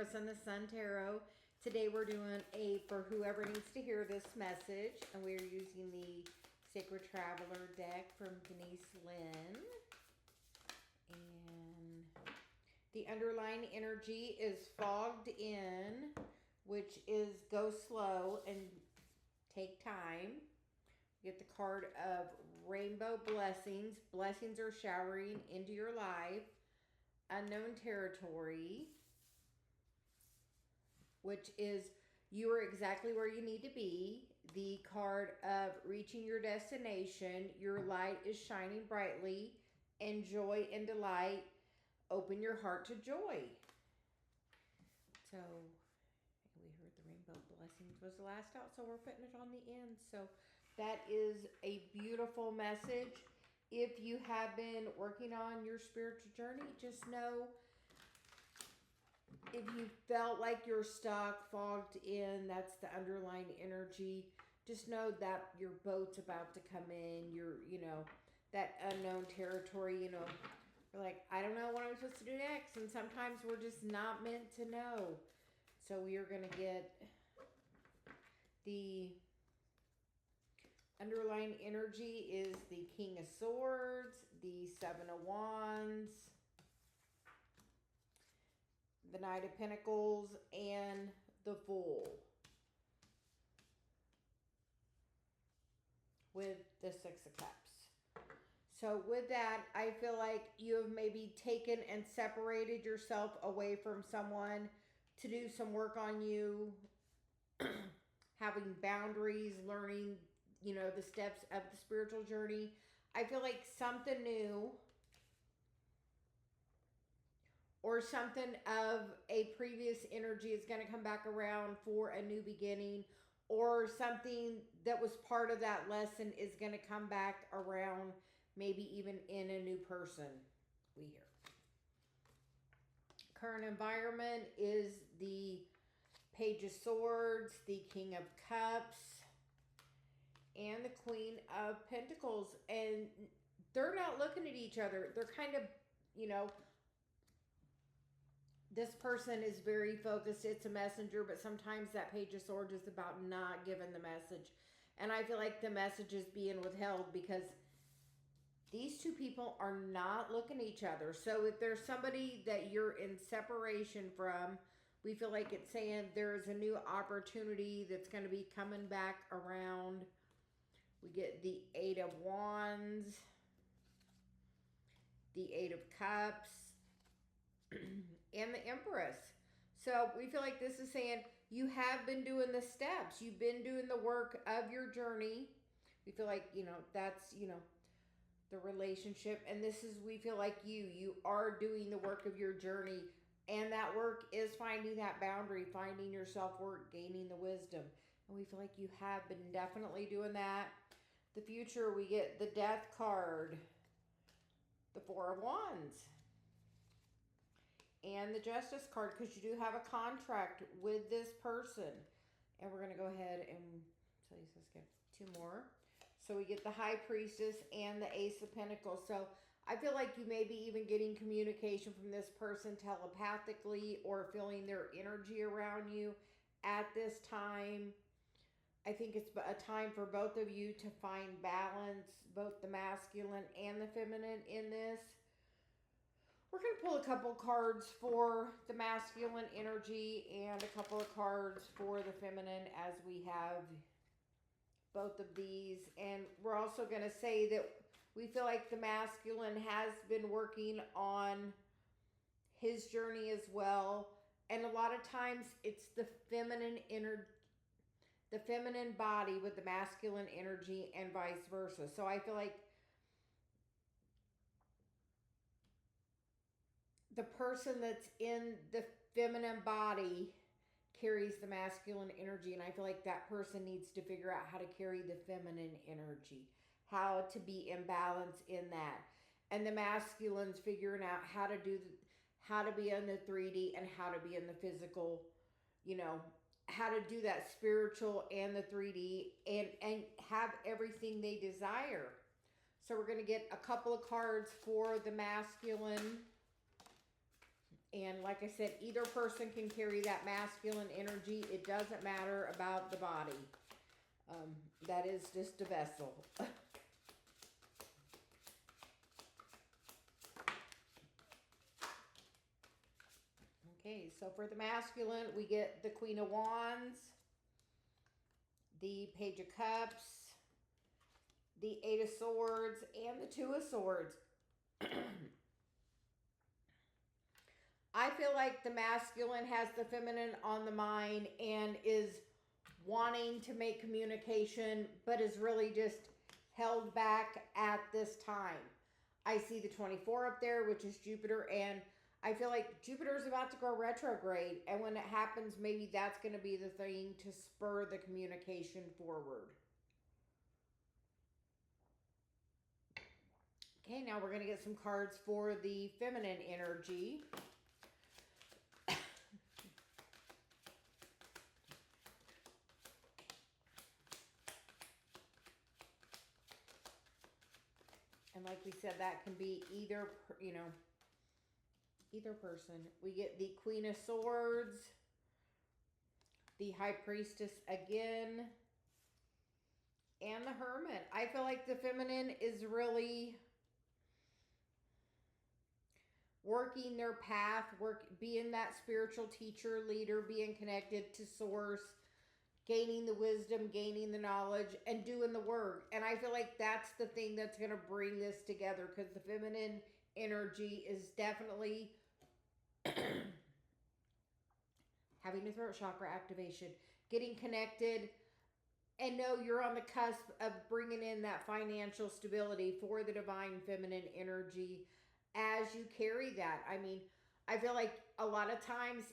Empress and the Sun Tarot. Today we're doing a for whoever needs to hear this message, and we're using the Sacred Traveler deck from Denise Lynn. And the underlying energy is fogged in, which is go slow and take time. You get the card of rainbow blessings. Blessings are showering into your life. Unknown territory, which is you are exactly where you need to be. The card of reaching your destination. Your light is shining brightly. And joy and delight. Open your heart to joy. So we heard the rainbow blessings was the last out, so we're putting it on the end. So that is a beautiful message. If you have been working on your spiritual journey, just know if you felt like you're stuck, fogged in, that's the underlying energy. Just know that your boat's about to come in. You're, that unknown territory, you're like, I don't know what I'm supposed to do next. And sometimes we're just not meant to know. So we are going to get the underlying energy is the King of Swords, the Seven of Wands, the Knight of Pentacles, and the Fool with the Six of Cups. So with that, I feel like you have maybe taken and separated yourself away from someone to do some work on you, having boundaries, learning the steps of the spiritual journey. I feel like something new or something of a previous energy is going to come back around for a new beginning, or something that was part of that lesson is going to come back around, maybe even in a new person. We hear. Current environment is the Page of Swords, the King of Cups, and the Queen of Pentacles. And they're not looking at each other. They're kind of, this person is very focused. It's a messenger, but sometimes that Page of Swords is about not giving the message. And I feel like the message is being withheld because these two people are not looking at each other. So if there's somebody that you're in separation from, we feel like it's saying there's a new opportunity that's going to be coming back around. We get the Eight of Wands, the Eight of Cups, and the Empress. So we feel like this is saying you have been doing the steps. You've been doing the work of your journey. We feel like, that's, the relationship. And this is, we feel like you are doing the work of your journey. And that work is finding that boundary, finding your self-worth, gaining the wisdom. And we feel like you have been definitely doing that. The future, we get the Death card, the Four of Wands, and the Justice card, because you do have a contract with this person. And we're going to go ahead and, so let's get two more. So we get the High Priestess and the Ace of Pentacles. So I feel like you may be even getting communication from this person telepathically or feeling their energy around you at this time. I think it's a time for both of you to find balance, both the masculine and the feminine in this. We're going to pull a couple cards for the masculine energy and a couple of cards for the feminine as we have both of these. And we're also going to say that we feel like the masculine has been working on his journey as well. And a lot of times it's the feminine energy, the feminine body with the masculine energy, and vice versa. So I feel like the person that's in the feminine body carries the masculine energy. And I feel like that person needs to figure out how to carry the feminine energy, how to be in balance in that. And the masculine's figuring out how to how to be in the 3D and how to be in the physical, how to do that spiritual and the 3D and have everything they desire. So we're going to get a couple of cards for the masculine And like I said, either person can carry that masculine energy. It doesn't matter about the body. That is just a vessel. Okay, so for the masculine, we get the Queen of Wands, the Page of Cups, the Eight of Swords, and the Two of Swords. I feel like the masculine has the feminine on the mind and is wanting to make communication, but is really just held back at this time. I see the 24 up there, which is Jupiter, and I feel like Jupiter is about to go retrograde, and when it happens, maybe that's going to be the thing to spur the communication forward. Okay, now we're going to get some cards for the feminine energy. And like we said, that can be either, either person. We get the Queen of Swords, the High Priestess again, and the Hermit. I feel like the feminine is really working their path, being that spiritual teacher, leader, being connected to source, gaining the wisdom, gaining the knowledge, and doing the work. And I feel like that's the thing that's going to bring this together, because the feminine energy is definitely having a throat chakra activation, getting connected, and know you're on the cusp of bringing in that financial stability for the divine feminine energy as you carry that. I mean, I feel like a lot of times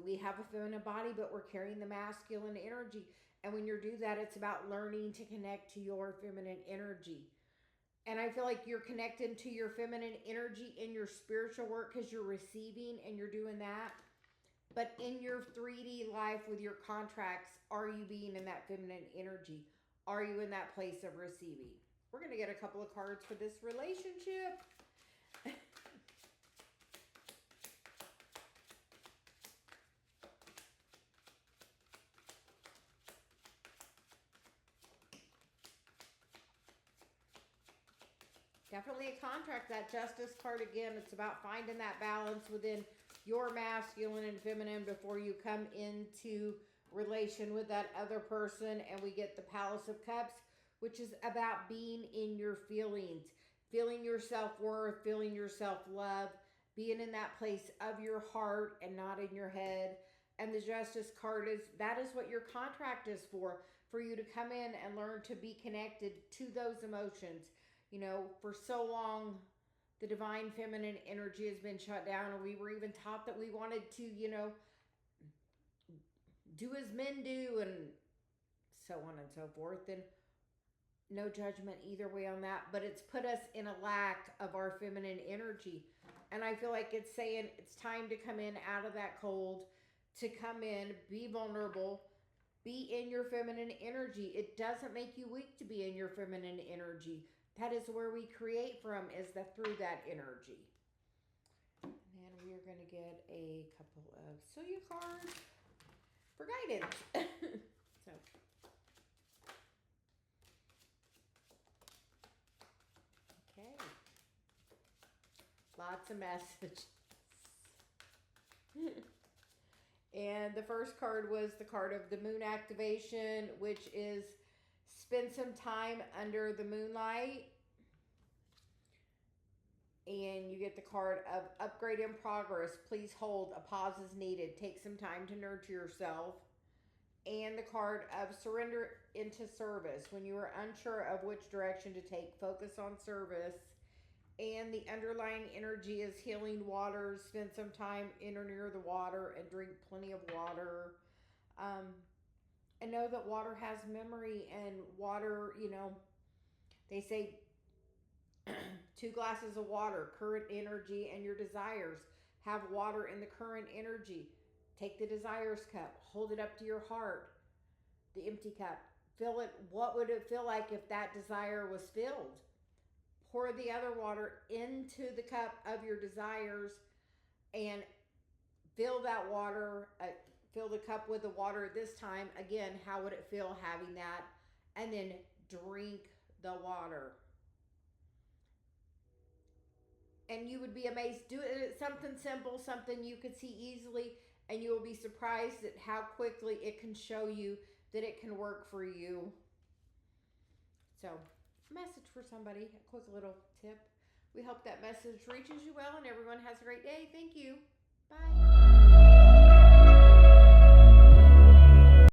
we have a feminine body, but we're carrying the masculine energy. And when you do that, it's about learning to connect to your feminine energy. And I feel like you're connecting to your feminine energy in your spiritual work because you're receiving and you're doing that. But in your 3D life with your contracts, are you being in that feminine energy? Are you in that place of receiving? We're going to get a couple of cards for this relationship. Definitely a contract. That Justice card again, it's about finding that balance within your masculine and feminine before you come into relation with that other person. And we get the Palace of Cups, which is about being in your feelings, feeling your self-worth, feeling your self-love, being in that place of your heart and not in your head. And the Justice card that is what your contract is for you to come in and learn to be connected to those emotions. For so long, the divine feminine energy has been shut down, and we were even taught that we wanted to, do as men do, and so on and so forth. And no judgment either way on that, but it's put us in a lack of our feminine energy. And I feel like it's saying it's time to come in out of that cold, to come in, be vulnerable, be in your feminine energy. It doesn't make you weak to be in your feminine energy. That is where we create from, is through that energy. And then we are going to get a couple of Celia cards for guidance. So, okay. Lots of messages. And the first card was the card of the moon activation, which is spend some time under the moonlight. And you get the card of upgrade in progress. Please hold. A pause is needed. Take some time to nurture yourself. And the card of surrender into service. When you are unsure of which direction to take, focus on service. And the underlying energy is healing waters. Spend some time in or near the water and drink plenty of water. And know that water has memory, and water, they say 2 glasses of water, current energy and your desires. Have water in the current energy. Take the desires cup, hold it up to your heart, the empty cup. Fill it. What would it feel like if that desire was filled? Pour the other water into the cup of your desires and fill that water, fill the cup with the water this time. Again, how would it feel having that? And then drink the water. And you would be amazed. Do it, something simple, something you could see easily, and you will be surprised at how quickly it can show you that it can work for you. So, message for somebody, a quick little tip. We hope that message reaches you well, and everyone has a great day. Thank you. Bye.